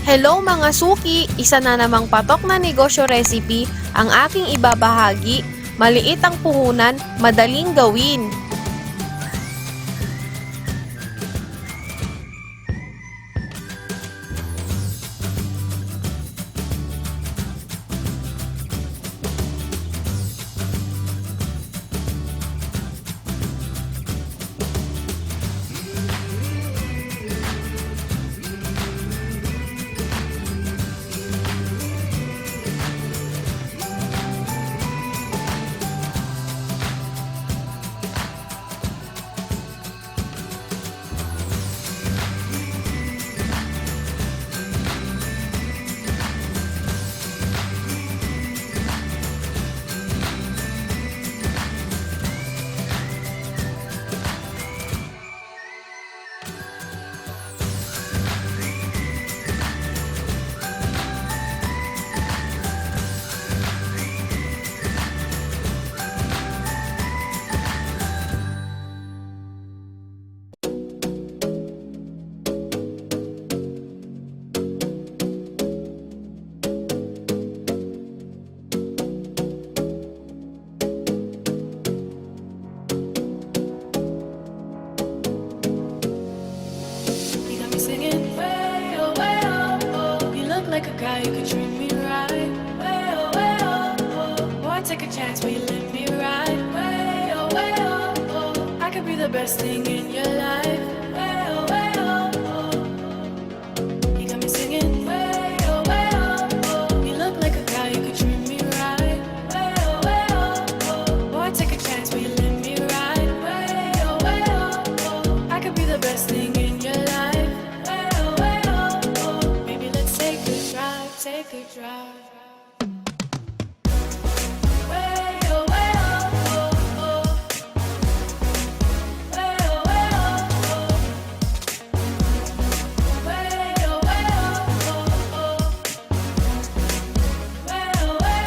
Hello mga suki! Isa na namang patok na negosyo recipe ang aking ibabahagi. Maliit ang puhunan, madaling gawin. Like a guy, you could treat me right. Way oh, way oh, oh. Boy, take a chance, will you let me ride? Way oh, oh. I could be the best thing in your life. Way oh, oh. You got me singing. Way oh, oh. You look like a guy, you could treat me right. Way oh, oh. Boy, take a chance, will you let me ride? Way oh, oh. I could be the best thing in your life. Take a drive. Way oh, oh, oh. Way oh, oh. Way oh, oh. Way oh, oh. Way oh, oh.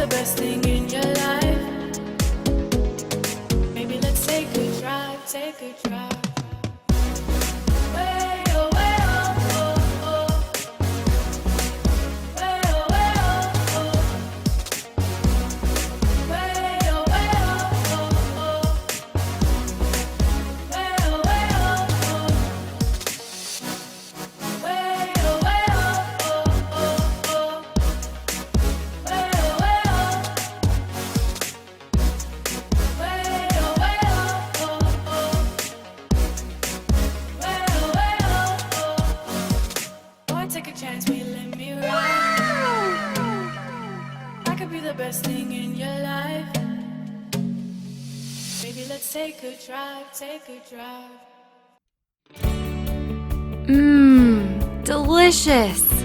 Best thing in your life. Maybe let's take a drive, take a drive. Way oh, oh. Way oh, oh. Way oh, oh. Way oh, oh. Way oh, take a chance, will you let me ride? I could be the best thing in your life. Maybe let's take a drive, take a drive. Delicious!